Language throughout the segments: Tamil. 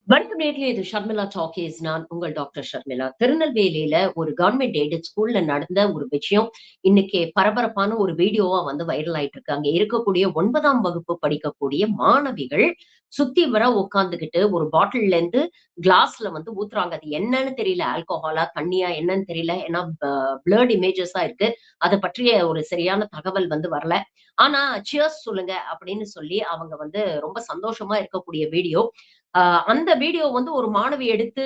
வணக்கம் நேயர்களே, இது ஷர்மிளா டாக்கீஸ். நான் உங்கள் டாக்டர் ஷர்மிளா. திருநெல்வேலியில ஒரு கவர்ன்மெண்ட் எய்டட் ஸ்கூல்ல நடந்த ஒரு விஷயம் இன்னைக்கு பரபரப்பான ஒரு வீடியோவா வந்து வைரல் ஆயிட்டு இருக்கு. அங்க இருக்கக்கூடிய 9ஆம் வகுப்பு படிக்கக்கூடிய மாணவிகள் சுத்தி வர உட்கார்ந்துகிட்டு ஒரு பாட்டில்ல இருந்து கிளாஸ்ல வந்து ஊத்துறாங்க. அது என்னன்னு தெரியல. ஆல்கஹாலா, தண்ணியா என்னன்னு தெரியல. ஏன்னா பிளர்ட் இமேஜஸா இருக்கு. அத பற்றிய ஒரு சரியான தகவல் வந்து வரல. ஆனா சியர்ஸ் சொல்லுங்க அப்படின்னு சொல்லி அவங்க வந்து ரொம்ப சந்தோஷமா இருக்கக்கூடிய வீடியோ. அந்த வீடியோ வந்து ஒரு மாணவி எடுத்து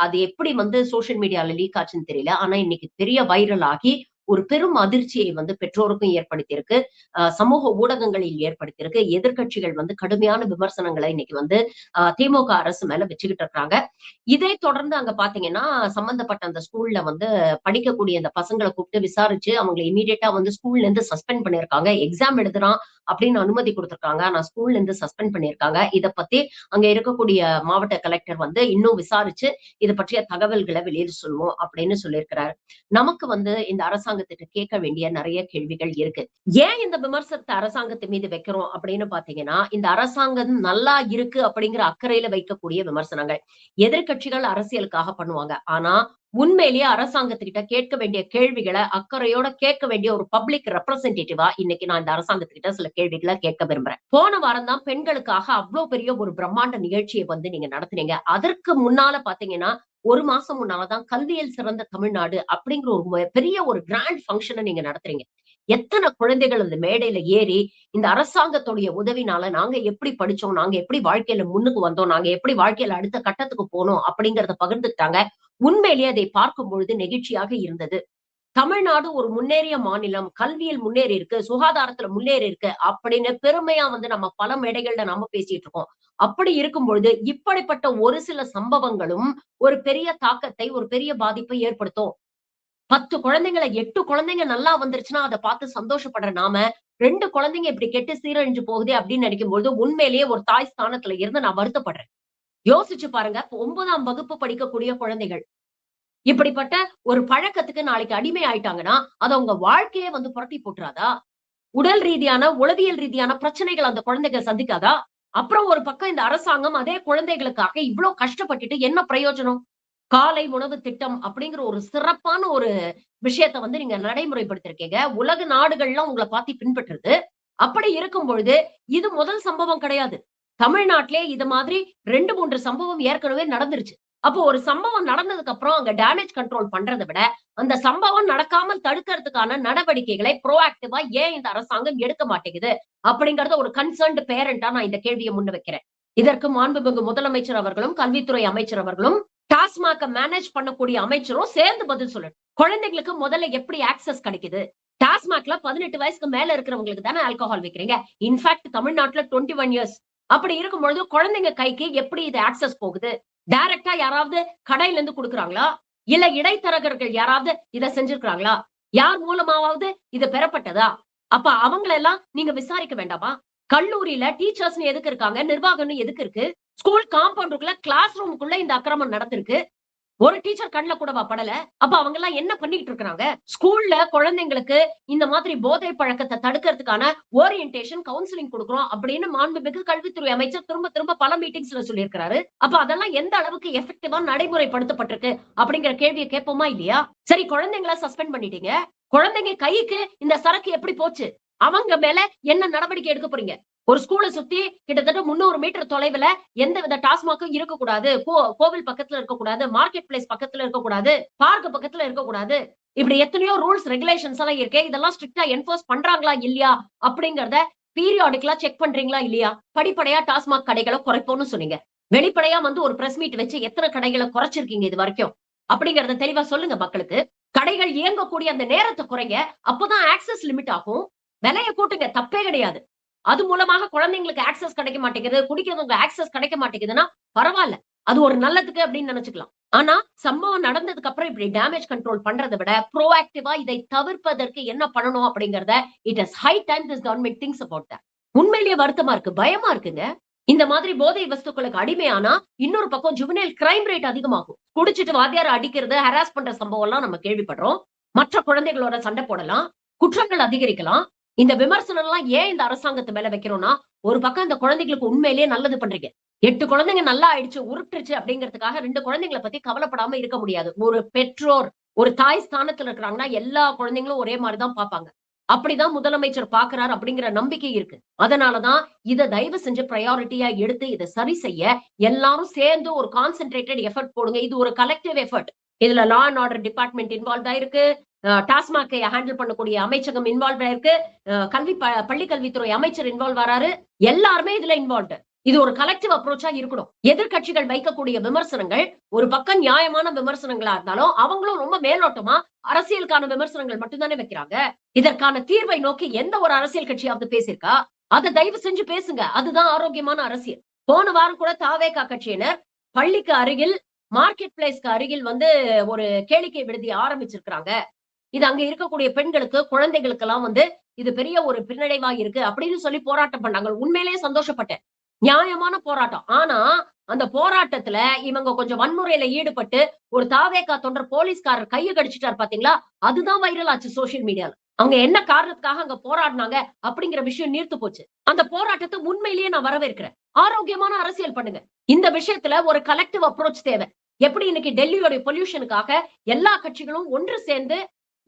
அது எப்படி வந்து சோசியல் மீடியால லீக் ஆச்சுன்னு தெரியல. ஆனா இன்னைக்கு பெரிய வைரல் ஆகி ஒரு பெரும் அதிர்ச்சியை வந்து பெற்றோருக்கும் ஏற்படுத்தியிருக்கு. சமூக ஊடகங்களில் ஏற்படுத்தியிருக்கு. எதிர்க்கட்சிகள் வந்து கடுமையான விமர்சனங்கள இன்னைக்கு வந்து திமுக அரசு மேல வச்சுக்கிட்டு இருக்காங்க. இதை தொடர்ந்து அங்க பாத்தீங்கன்னா, சம்பந்தப்பட்ட அந்த ஸ்கூல்ல வந்து படிக்கக்கூடிய அந்த பசங்கள கூப்பிட்டு விசாரிச்சு அவங்கள இம்மீடியட்டா வந்து ஸ்கூல்ல இருந்து சஸ்பெண்ட் பண்ணியிருக்காங்க. எக்ஸாம் எழுதுறான் அப்படின்னு அனுமதி குடுத்திருக்காங்க. ஆனா ஸ்கூல்ல இருந்து சஸ்பெண்ட் பண்ணியிருக்காங்க. இத பத்தி அங்க இருக்கக்கூடிய மாவட்ட கலெக்டர் வந்து இன்னும் விசாரிச்சு இத பற்றிய தகவல்கள வெளியில சொல்லுவோம் அப்படின்னு சொல்லியிருக்கிறாரு. நமக்கு வந்து இந்த அரசாங்கத்திட்ட கேட்க வேண்டிய நெறைய கேள்விகள் இருக்கு. ஏன் இந்த விமர்சனத்த அரசாங்கத்து மீது வைக்கிறோம் அப்படின்னு பாத்தீங்கன்னா, இந்த அரசாங்கம் நல்லா இருக்கு அப்படிங்கிற அக்கறையில வைக்கக்கூடிய விமர்சனங்கள். எதிர்க்கட்சிகள் அரசியலுக்காக பண்ணுவாங்க. ஆனா உண்மையிலேயே அரசாங்கத்துக்கிட்ட கேட்க வேண்டிய கேள்விகள அக்கறையோட கேட்க வேண்டிய ஒரு பப்ளிக் ரெப்ரசன்டேட்டிவா இன்னைக்கு நான் இந்த அரசாங்கத்துக்கிட்ட சில கேள்விகள கேட்க விரும்புறேன். போன வாரம் தான் பெண்களுக்காக அவ்ளோ பெரிய ஒரு பிரம்மாண்ட நிகழ்ச்சிய வந்து நீங்க நடத்துனீங்க. அதற்கு முன்னால பாத்தீங்கன்னா, 1 மாசம் முன்னால தான் கல்வியில் சிறந்த தமிழ்நாடு அப்படிங்கிற ஒரு பெரிய ஒரு கிராண்ட் ஃபங்ஷன நீங்க நடத்துறீங்க. எத்தன குழந்தைகள் அந்த மேடையில ஏறி, இந்த அரசாங்கத்துடைய உதவினால நாங்க எப்படி படிச்சோம், நாங்க எப்படி வாழ்க்கையில முன்னுக்கு வந்தோம், நாங்க எப்படி வாழ்க்கையில அடுத்த கட்டத்துக்கு போனோம் அப்படிங்கிறத பகிர்ந்துக்கிட்டாங்க. உண்மையிலேயே அதை பார்க்கும் பொழுது நெகிழ்ச்சியாக இருந்தது. தமிழ்நாடு ஒரு முன்னேறிய மாநிலம். கல்வியில் முன்னேறி இருக்கு, சுகாதாரத்துல முன்னேறி இருக்கு அப்படின்னு பெருமையா வந்து நம்ம பல மேடைகள்ல நம்ம பேசிட்டு இருக்கோம். அப்படி இருக்கும் பொழுது, இப்படிப்பட்ட ஒரு சில சம்பவங்களும் ஒரு பெரிய தாக்கத்தை, ஒரு பெரிய பாதிப்பை ஏற்படுத்தும். 10 குழந்தைங்கள 8 குழந்தைங்க நல்லா வந்துருச்சுன்னா, அத பார்த்து சந்தோஷப்படுற நாம, 2 குழந்தைங்க இப்படி கெட்டு சீரழிஞ்சு போகுதே அப்படின்னு நினைக்கும்பொழுது, உண்மையிலேயே ஒரு தாய் ஸ்தானத்துல இருந்து நான் வருத்தப்படுறேன். யோசிச்சு பாருங்க. 9ஆம் வகுப்பு படிக்கக்கூடிய குழந்தைகள். இப்படிப்பட்ட ஒரு பழக்கத்துக்கு நாளைக்கு அடிமை ஆயிட்டாங்கன்னா, அது அவங்க வாழ்க்கையே வந்து புரட்டி போட்டுறாதா? உடல் ரீதியான, உளவியல் ரீதியான பிரச்சனைகள் அந்த குழந்தைகள் சந்திக்காதா? அப்புறம் ஒரு பக்கம் இந்த அரசாங்கம் அதே குழந்தைகளுக்காக இவ்ளோ கஷ்டப்பட்டுட்டு என்ன பிரயோஜனம்? காலை உணவு திட்டம் அப்படிங்கிற ஒரு சிறப்பான ஒரு விஷயத்த வந்து நீங்க நடைமுறைப்படுத்தியிருக்கீங்க. உலக நாடுகள்லாம் உங்கள பார்த்து பின்பற்றுது. அப்படி இருக்கும் பொழுது, இது முதல் சம்பவம் கிடையாது. தமிழ்நாட்டிலே இது மாதிரி 2, 3 சம்பவம் ஏற்கனவே நடந்துருச்சு. அப்போ ஒரு சம்பவம் நடந்ததுக்கு அப்புறம் அங்க டேமேஜ் கண்ட்ரோல் பண்றத விட, அந்த சம்பவம் நடக்காமல் தடுக்கிறதுக்கான நடவடிக்கைகளை புரோஆக்டிவா ஏன் இந்த அரசாங்கம் எடுக்க மாட்டேங்குது? அப்படிங்கிறத ஒரு கன்சர்ன்ட் பேரண்டா நான் இந்த கேள்விய முன் வைக்கிறேன். இதற்கு மாண்புமிகு முதலமைச்சர் அவர்களும், கல்வித்துறை அமைச்சர் அவர்களும், டாஸ்மாக மேனேஜ் பண்ணக்கூடிய அமைச்சரும் சேர்ந்து பதில் சொல்லணும். குழந்தைகளுக்கு முதல்ல எப்படி ஆக்சஸ் கிடைக்குது? டாஸ்மாக்ல 18 வயசுக்கு மேல இருக்கிறவங்களுக்கு தானே ஆல்கஹால் விக்கிறீங்க. இன்ஃபாக்ட் தமிழ்நாட்டுல 21 இயர்ஸ். அப்படி இருக்கும்பொழுது குழந்தைங்க கைக்கு எப்படி இது ஆக்சஸ் போகுது? டைரக்ட்டா யாராவது கடையில இருந்து குடுக்குறாங்களா? இல்ல இடைத்தரகர்கள் யாராவது இத செஞ்சிருக்காங்களா? யார் மூலமாவது இது பெறப்பட்டதா? அப்ப அவங்கள எல்லாம் நீங்க விசாரிக்க வேண்டாமா? கல்லூரியில டீச்சர்ஸ்ன்னு எதுக்கு இருக்காங்க? நிர்வாகம்ன்னு எதுக்கு இருக்கு? ஸ்கூல் காம்பவுண்டுக்குள்ள கிளாஸ் ரூம்க்குள்ள இந்த அக்கிரமம் நடந்திருக்கு. ஒரு டீச்சர் கண்ல கூடவா படல? அப்ப அவங்கலாம் என்ன பண்ணிட்டு இருக்காங்க? ஸ்கூல்ல குழந்தைங்களுக்கு இந்த மாதிரி போதை பழக்கத்த தடுக்கிறதுக்கான ஓரியன்டேஷன், கவுன்சிலிங் குடுக்குறோம் அப்படின்னு மாண்புமிகு கல்வித்துறை அமைச்சர் திரும்ப திரும்ப பல மீட்டிங்ஸ்ல சொல்லியிருக்கிறாரு. அப்ப அதெல்லாம் எந்த அளவுக்கு எஃபெக்டிவா நடைமுறைப்படுத்தப்பட்டிருக்கு அப்படிங்கிற கேள்விய கேட்போமா இல்லையா? சரி, குழந்தைங்கள சஸ்பெண்ட் பண்ணிட்டீங்க. குழந்தைங்க கைக்கு இந்த சரக்கு எப்படி போச்சு? அவங்க மேல என்ன நடவடிக்கை எடுக்க போறீங்க? ஒரு ஸ்கூல சுத்தி கிட்டத்தட்ட 300 மீட்டர் தொலைவுல எந்தவித டாஸ்மாக்கும் இருக்கக்கூடாது. கோவில் பக்கத்துல இருக்கக்கூடாது. மார்க்கெட் பிளேஸ் பக்கத்துல இருக்கக்கூடாது. பார்க் பக்கத்துல இருக்கக்கூடாது. இப்படி எத்தனையோ ரூல்ஸ், ரெகுலேஷன்ஸ் எல்லாம் இருக்கே. இதெல்லாம் ஸ்ட்ரிக்ட்டா என்ஃபோர்ஸ் பண்றாங்களா இல்லையா? அப்படிங்கிறத பீரியாடிக்கலா செக் பண்றீங்களா இல்லையா? படிப்படியா டாஸ்மாக் கடைகள குறைப்போம்னு சொன்னீங்க. வெளிப்படையா வந்து ஒரு பிரஸ் மீட் வச்சு எத்தன கடைகள குறைச்சிருக்கீங்க இது வரைக்கும்? அப்படிங்கிறத தெளிவா சொல்லுங்க மக்களுக்கு. கடைகள் இயங்கக்கூடிய அந்த நேரத்த குறைங்க. அப்பதான் ஆக்சஸ் லிமிட் ஆகும். விலைய கூட்டுங்க. தப்பே கிடையாது. அது மூலமாக குழந்தைங்களுக்கு ஆக்சஸ் கிடைக்க மாட்டேங்குது. குடிக்கிறவங்க ஆக்சஸ் கிடைக்க மாட்டேங்குதுன்னா, பரவால்ல. அது ஒரு நல்லதுக்கு அப்படின்னு நெனச்சுக்கலாம். ஆனா, சம்பவம் நடந்ததுக்கு அப்புறம் இப்படி டேமேஜ் கண்ட்ரோல் பண்றத விட, புரோஆக்டிவா இதை தவிர்ப்பதற்கு என்ன பண்ணணும் அப்படிங்கிறத, it is high time this government things about that. உண்மையிலேயே வருத்தமா இருக்கு. பயமா இருக்குங்க. இந்த மாதிரி போதை வஸ்துக்களுக்கு அடிமையானா, இன்னொரு பக்கம் ஜுவனைல் கிரைம் ரேட் அதிகமாகும். குடிச்சிட்டு வாத்தியார அடிக்கிறது, ஹராஸ் பண்ற சம்பவம்லாம் நம்ம கேள்விப்படுறோம். மற்ற குழந்தைகளோட சண்டை போடலாம். குற்றங்கள் அதிகரிக்கலாம். இந்த விமர்சனம்லாம் ஏன் இந்த அரசாங்கத்து மேல வைக்கிறோம்னா, ஒரு பக்கம் இந்த குழந்தைகளுக்கு உண்மையிலேயே நல்லது பண்றீங்க. 8 குழந்தைங்க நல்லா ஆயிடுச்சு, உருட்டுருச்சு அப்படிங்கிறதுக்காக 2 குழந்தைங்கள பத்தி கவலைப்படாம இருக்க முடியாது. ஒரு பெற்றோர், ஒரு தாய் ஸ்தானத்துல இருக்கிறாங்கன்னா, எல்லா குழந்தைங்களும் ஒரே மாரி தான் பார்ப்பாங்க. அப்படிதான் முதலமைச்சர் பார்க்கிறார் அப்படிங்கிற நம்பிக்கை இருக்கு. அதனால தான் இத தயவு செஞ்சு பிரையாரிட்டியா எடுத்து இத சரி செய்ய எல்லாரும் சேர்ந்து ஒரு கான்சன்ட்ரேட்டட் எஃபோர்ட் போடுங்க. இது ஒரு கலெக்டிவ் எஃபோர்ட். இதுல law and order department involve ஆயிருக்கு. டாஸ்மாக்கை ஹேண்டில் பண்ணக்கூடிய அமைச்சகம் இன்வால்வ் ஆயிருக்கு. பள்ளி கல்வித்துறை அமைச்சர் இன்வால்வ் ஆறாரு. எல்லாருமே இதுல இன்வால்வ்டு. இது ஒரு கலெக்டிவ் அப்ரோச்சா இருக்கணும். எதிர்க்கட்சிகள் வைக்கக்கூடிய விமர்சனங்கள் ஒரு பக்கம் நியாயமான விமர்சனங்களா இருந்தாலும் அவங்களும் ரொம்ப மேலோட்டமா அரசியலுக்கான விமர்சனங்கள் மட்டும் தானே வைக்கிறாங்க. இதற்கான தீர்வை நோக்கி எந்த ஒரு அரசியல் கட்சியாவது பேசியிருக்கா? அதை தயவு செஞ்சு பேசுங்க. அதுதான் ஆரோக்கியமான அரசியல். போன வாரம் கூட தாவேகா கட்சியினர் பள்ளிக்கு அருகில் மார்க்கெட் பிளேஸ்க்கு அருகில் ஒரு கேளிக்கை விடுதி ஆரம்பிச்சிருக்கிறாங்க. இது அங்க இருக்கக்கூடிய பெண்களுக்கு, குழந்தைகளுக்கு எல்லாம் இது பெரிய ஒரு பின்னடைவா இருக்கு அப்படின்னு சொல்லி போராட்டம் பண்ணாங்க. உண்மையிலேயே சந்தோஷப்பட்டேன். நியாயமான போராட்டம். ஆனா, அந்த போராட்டத்துல இவங்க கொஞ்சம் வன்முறையில ஈடுபட்டு, ஒரு தாவேகா தொண்டர் போலீஸ்காரர் கைய கடிச்சுட்டாரு பாத்தீங்களா? அதுதான் வைரல் ஆச்சு சோசியல் மீடியால. அவங்க என்ன காரணத்துக்காக அங்க போராடினாங்க அப்படிங்கிற விஷயம் நீர்த்து போச்சு. அந்த போராட்டத்தை உண்மையிலேயே நான் வரவேற்கிறேன். ஆரோக்கியமான அரசியல் பண்ணுங்க. இந்த விஷயத்துல ஒரு கலெக்டிவ் அப்ரோச் தேவை. எப்படி இன்னைக்கு டெல்லியோட பொல்யூஷனுக்காக எல்லா கட்சிகளும் ஒன்று சேர்ந்து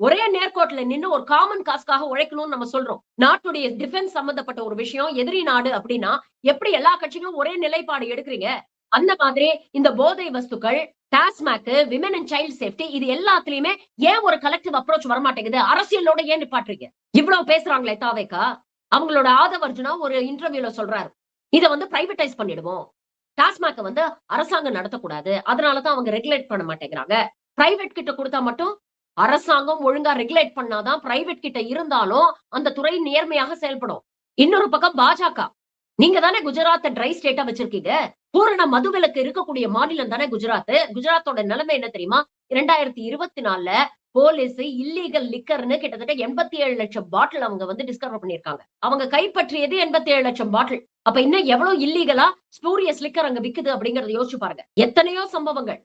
ஒரே நேர்கோட்டுல நின்னு ஒரு காமன் காஸ்க்காக உழைக்கணும்னு நம்ம சொல்றோம். நாட்டுடைய டிஃபென்ஸ் சம்பந்தப்பட்ட ஒரு விஷயம், எதிரி நாடு அப்படின்னா எப்படி எல்லா கட்சிகளும் ஒரே நிலைப்பாடு எடுக்கிறீங்க? அந்த மாதிரி இந்த போதை வஸ்துக்கள், TASMAC, women and child safety இது எல்லாத்துலயுமே ஏன் ஒரு கலெக்டிவ் அப்ரோச் வரமாட்டேங்குது? அரசியலோட ஏன் நிப்பாட்டுறீங்க? இவ்வளவு பேசுறாங்களே தாவேகா. அவங்களோட ஆதவ் அர்ஜுனா ஒரு இன்டர்வியூல சொல்றாரு. இத பிரைவேடைஸ் பண்ணிடுவோம். டாஸ்மாக் அரசாங்கம் நடத்தக்கூடாது. அதனாலதான் அவங்க ரெகுலேட் பண்ண மாட்டேங்கிறாங்க. பிரைவேட் கிட்ட கொடுத்தா மட்டும் அரசாங்கம் ஒழுங்கா ரெகுலேட் பண்ணாதான் பிரைவேட் கிட்ட இருந்தாலும் அந்த துறை நேர்மையாக செயல்படும். இன்னொரு பக்கம் பாஜக. நீங்க தானே குஜராத் ட்ரை ஸ்டேட்டா வச்சிருக்கீங்க. பூரண மதுவிலக்கு இருக்கக்கூடிய மாநிலம் தானே குஜராத். குஜராத்தோட நிலைமை என்ன தெரியுமா? 2024ல போலீஸ் இல்லீகல் லிக்கர்னு கிட்டத்தட்ட 87 லட்சம் பாட்டில் அவங்க டிஸ்கவர் பண்ணிருக்காங்க. அவங்க கைப்பற்றியது 87 லட்சம் பாட்டில். அப்ப இன்னும் எவ்வளவு இல்லீகலா ஸ்பூரியஸ் லிக்கர் அங்க விக்குது அப்படிங்கறத யோசிச்சு பாருங்க. எத்தனையோ சம்பவங்கள்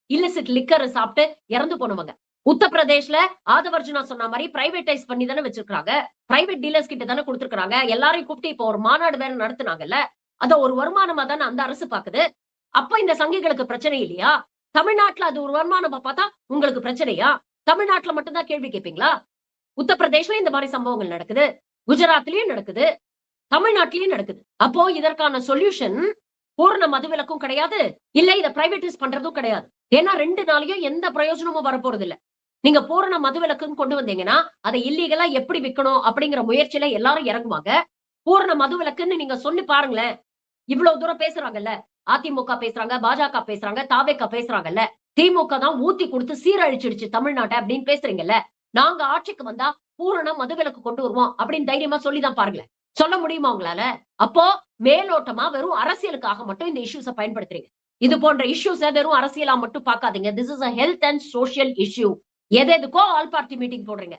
இல்லிசிட் லிக்கர் சாப்பிட்டு இறந்து போனவங்க. உத்தரப்பிரதேஷ்ல ஆதவ் அர்ஜுனா சொன்ன மாதிரி பிரைவேடைஸ் பண்ணி தானே வச்சிருக்காங்க. பிரைவேட் டீலர்ஸ் கிட்ட தானே கொடுத்திருக்காங்க. எல்லாரையும் கூப்பிட்டு இப்போ ஒரு மாநாடு வேற நடத்துனாங்கல்ல. அத ஒரு வருமானமா தானே அந்த அரசு பாக்குது. அப்ப இந்த சங்கிகளுக்கு பிரச்சனை இல்லையா? தமிழ்நாட்டுல அது ஒரு வருமானமா பார்த்தா உங்களுக்கு பிரச்சனையா? தமிழ்நாட்டுல மட்டும் தான் கேள்வி கேட்பீங்களா? உத்தரப்பிரதேஷ்ல இந்த மாதிரி சம்பவங்கள் நடக்குது. குஜராத்லயும் நடக்குது. தமிழ்நாட்டிலயும் நடக்குது. அப்போ இதற்கான சொல்யூஷன் பூரண மதுவிலக்கும் கிடையாது. இல்ல இத பிரைவேடைஸ் பண்றதும் கிடையாது. ஏன்னா 2 நாளையும் எந்த பிரயோஜனமும் வரப்போறது இல்ல. நீங்க பூரண மதுவிலக்குன்னு கொண்டு வந்தீங்கன்னா, அதை இல்லீகலா எப்படி விக்கணும் அப்படிங்கிற முயற்சியில எல்லாரும் இறங்குவாங்க. பூரண மதுவிலக்குன்னு நீங்க சொல்லி பாருங்களேன். இவ்வளவு தூரம் பேசுறாங்கல்ல. அதிமுக பேசுறாங்க, பாஜக பேசுறாங்க, தாவேகா பேசுறாங்கல்ல. திமுக தான் ஊத்தி கொடுத்து சீரழிச்சிடுச்சு தமிழ்நாட்டை அப்படின்னு பேசுறீங்கல்ல. நாங்க ஆட்சிக்கு வந்தா பூரண மதுவிலக்கு கொண்டு வருவோம் அப்படின்னு தைரியமா சொல்லிதான் பாருங்களேன். சொல்ல முடியுமா உங்களால? அப்போ மேலோட்டமா வெறும் அரசியலுக்காக மட்டும் இந்த இஷ்யூஸ பயன்படுத்துறீங்க. இது போன்ற இஷ்யூஸ வெறும் அரசியலா மட்டும் பார்க்காதீங்க. This is a health and social issue. எதுக்கோ ஆல் பார்ட்டி மீட்டிங் போடுறீங்க.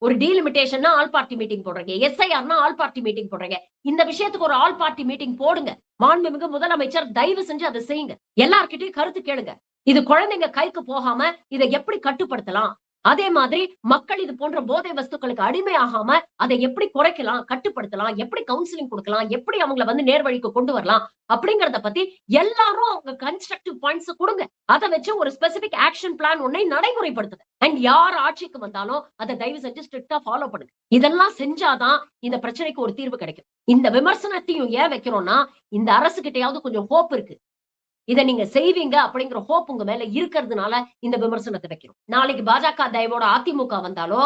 ஒரு டீலிமிட்டேஷன்னா ஆல் பார்ட்டி மீட்டிங் போடுறீங்க. எஸ்ஐஆர்னா ஆல் பார்ட்டி மீட்டிங் போடுறீங்க. இந்த விஷயத்துக்கு ஒரு ஆல் பார்ட்டி மீட்டிங் போடுங்க. மாண்புமிகு முதலமைச்சர் தயவு செஞ்சு அதை செய்யுங்க. எல்லார்கிட்டயும் கருத்து கேளுங்க. இது குழந்தைங்க கைக்கு போகாம இதை எப்படி கட்டுப்படுத்தலாம்? அதே மாதிரி மக்கள் இது போன்ற போதை வஸ்துக்களுக்கு அடிமை ஆகாம அதை எப்படி குறைக்கலாம், கட்டுப்படுத்தலாம், எப்படி கவுன்சிலிங் கொடுக்கலாம், எப்படி அவங்கள நேர்வழிக்கு கொண்டு வரலாம் அப்படிங்கறத பத்தி எல்லாரும் அவங்க கன்ஸ்ட்ரக்டிவ் பாயிண்ட்ஸ் கொடுங்க. அதை வச்சு ஒரு ஸ்பெசிபிக் ஆக்ஷன் பிளான் ஒன்னை நடைமுறைப்படுத்துங்க. அண்ட் யார் ஆட்சிக்கு வந்தாலும் அதை தயவு செஞ்சு ஸ்ட்ரிக்டா ஃபாலோ பண்ணுங்க. இதெல்லாம் செஞ்சாதான் இந்த பிரச்சனைக்கு ஒரு தீர்வு கிடைக்கும். இந்த விமர்சனத்தையும் ஏன் வைக்கிறோம்னா, இந்த அரசு கிட்டயாவது கொஞ்சம் ஹோப் இருக்கு. இத நீங்க செய்வீங்க அப்படிங்கிற ஹோப் உங்க மேல இருக்கிறதுனால இந்த விமர்சனத்தை வைக்கிறோம். நாளைக்கு பாஜக தயவோட அதிமுக வந்தாலோ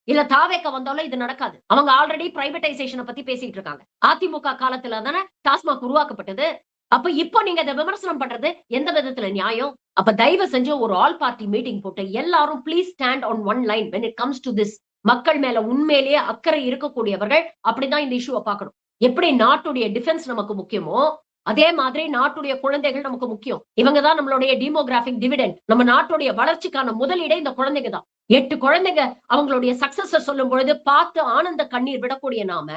இல்ல தாவேகா வந்தாலோ இது நடக்காது. அவங்க ஆல்ரெடி பிரைவேடைசேஷனை பத்தி பேசிட்டு இருக்காங்க. அதிமுக காலத்துல தானே டாஸ்மாக் உருவாக்கப்பட்டது. அப்ப இப்போ நீங்க இதை விமர்சனம் பண்றது எந்த விதத்துல நியாயம்? அப்ப தயவு செஞ்சு ஒரு ஆல் பார்ட்டி மீட்டிங் போட்டு எல்லாரும் please stand on one line when it comes to this. மக்கள் மேல உண்மையிலேயே அக்கறை இருக்கக்கூடியவர்கள் அப்படிதான் இந்த இஷ்யூவை பார்க்கணும். எப்படி நாட்டுடைய டிஃபென்ஸ் நமக்கு முக்கியமோ அதே மாதிரி நாட்டுடைய குழந்தைகள் நமக்கு முக்கியம். இவங்கதான் நம்மளுடைய டெமோகிராபிக் டிவிடெண்ட். நம்ம நாட்டுடைய வளர்ச்சிக்கான முதலீடே இந்த குழந்தைங்க தான். 8 குழந்தைங்க அவங்களுடைய சக்சஸ் சொல்லும் பொழுது பார்த்து ஆனந்த கண்ணீர் விடக்கூடிய நாம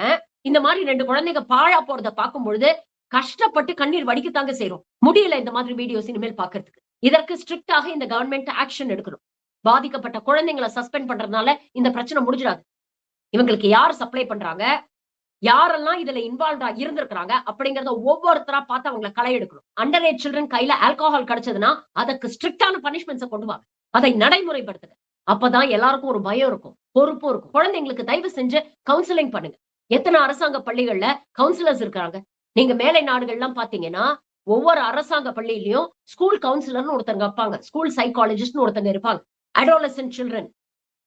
இந்த மாதிரி 2 குழந்தைங்க பாழா போறத பார்க்கும் பொழுது கஷ்டப்பட்டு கண்ணீர் வடிக்கத்தாங்க செய்யறோம். முடியல இந்த மாதிரி வீடியோஸ் இனிமேல் பாக்குறதுக்கு. இதற்கு ஸ்ட்ரிக்டாக இந்த கவர்மெண்ட் ஆக்ஷன் எடுக்கணும். பாதிக்கப்பட்ட குழந்தைங்களை சஸ்பெண்ட் பண்றதுனால இந்த பிரச்சனை முடிஞ்சிடாது. இவங்களுக்கு யார் சப்ளை பண்றாங்க, யாரெல்லாம் இதுல இன்வால்வ்டா இருந்திருக்காங்க அப்படிங்கறத ஒவ்வொருத்தரா பார்த்து அவங்களை களை எடுக்கணும். அண்டர் ஏஜ் சில்ட்ரன் கையில ஆல்கஹால் கிடைச்சதுன்னா அதுக்கு ஸ்ட்ரிக்டான பனிஷ்மெண்ட்ஸ் கொண்டு வாங்க. அதை நடைமுறைப்படுத்துங்க. அப்பதான் எல்லாருக்கும் ஒரு பயம் இருக்கும், பொறுப்பும் இருக்கும். குழந்தைங்களுக்கு தயவு செஞ்சு கவுன்சிலிங் பண்ணுங்க. எத்தனை அரசாங்க பள்ளிகள்ல கவுன்சிலர்ஸ் இருக்காங்க. நீங்க மேலை நாடுகள்லாம் பாத்தீங்கன்னா ஒவ்வொரு அரசாங்க பள்ளியிலயும் ஸ்கூல் கவுன்சிலர்னு ஒருத்தங்க இருப்பாங்க, ஸ்கூல் சைக்காலஜிஸ்ட்னு ஒருத்தங்க இருப்பாங்க. அடோலசன்ட் சில்ட்ரன்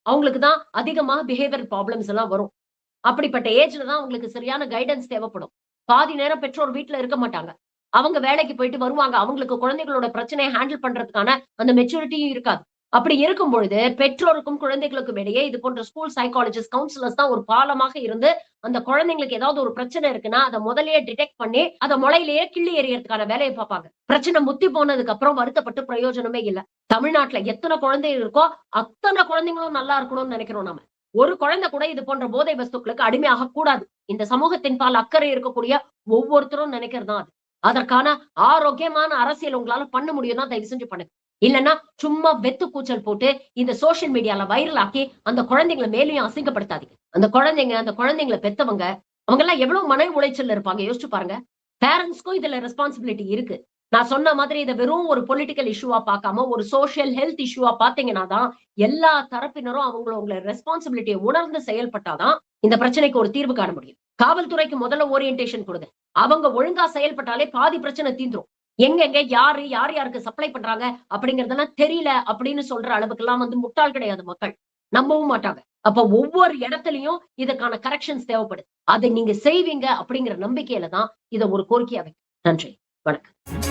அவங்களுக்கு தான் அதிகமா பிஹேவியர் ப்ராப்ளம்ஸ் எல்லாம் வரும். அப்படிப்பட்ட ஏஜ்ல தான் அவங்களுக்கு சரியான கைடன்ஸ் தேவைப்படும். பாதி நேரம் பெற்றோர் வீட்ல இருக்க மாட்டாங்க. அவங்க வேலைக்கு போயிட்டு வருவாங்க. அவங்களுக்கு குழந்தைகளோட பிரச்சனைய ஹேண்டில் பண்றதுக்கான அந்த மெச்சூரிட்டியும் இருக்காது. அப்படி இருக்கும் பொழுது பெற்றோருக்கும் குழந்தைகளுக்கும் இடையே இது போன்ற ஸ்கூல் சைக்காலஜிஸ்ட், கவுன்சிலர்ஸ் தான் ஒரு பாலமாக இருந்து அந்த குழந்தைங்களுக்கு ஏதாவது ஒரு பிரச்சனை இருக்குன்னா அத முதல்லயே டிடெக்ட் பண்ணி அத முளையிலேயே கிள்ளி எறியறதுக்கான வேலையை பார்ப்பாங்க. பிரச்சனை முத்தி போனதுக்கு அப்புறம் வருத்தப்பட்டு பிரயோஜனமே இல்ல. தமிழ்நாட்டுல எத்தனை குழந்தைகள் இருக்கோ அத்தனை குழந்தைங்களும் நல்லா இருக்கணும்னு நினைக்கிறோம் நாம. ஒரு குழந்தை கூட இது போன்ற போதை வஸ்துக்களுக்கு அடிமையாக கூடாது. இந்த சமூகத்தின் பால் அக்கறை இருக்கக்கூடிய ஒவ்வொருத்தரும் நினைக்கிறது தான் அது. அதற்கான ஆரோக்கியமான அரசியல் உங்களால பண்ண முடியும்னா தயவு செஞ்சு பண்ணுங்க. இல்லன்னா சும்மா வெத்து கூச்சல் போட்டு இந்த சோசியல் மீடியால வைரல் ஆக்கி அந்த குழந்தைங்களை மேலேயும் அசிங்கப்படுத்தாதீங்க. அந்த குழந்தைங்களை பெத்தவங்க அவங்க எல்லாம் எவ்வளவு மன உளைச்சல்ல இருப்பாங்க யோசிச்சு பாருங்க. பேரண்ட்ஸ்க்கும் இதுல ரெஸ்பான்சிபிலிட்டி இருக்கு. நான் சொன்ன மாதிரி இதை வெறும் ஒரு பொலிட்டிக்கல் இஷ்யூவா பார்க்காம ஒரு சோசியல் ஹெல்த் இஷ்யூவா பாத்தீங்கன்னா தான் எல்லா தரப்பினரும் அவங்களோட ரெஸ்பான்சிபிலிட்டியை உணர்ந்து செயல்பட்டாதான் இந்த பிரச்சனைக்கு ஒரு தீர்வு காண முடியும். காவல்துறைக்கு முதல்ல ஓரியன்டேஷன் கொடுங்க. அவங்க ஒழுங்கா செயல்பட்டாலே பாதி பிரச்சனை தீந்துரும். எங்க யாரு யார் யாருக்கு சப்ளை பண்றாங்க அப்படிங்கறதெல்லாம் தெரியல அப்படின்னு சொல்ற அளவுக்கு எல்லாம் முட்டாள் கிடையாது மக்கள். நம்பவும் மாட்டாங்க. அப்ப ஒவ்வொரு இடத்துலயும் இதுக்கான கரெக்ஷன்ஸ் தேவைப்படுது. அதை நீங்க செய்வீங்க அப்படிங்கிற நம்பிக்கையில தான் இதை ஒரு கோரிக்கையா வைக்க. நன்றி, வணக்கம்.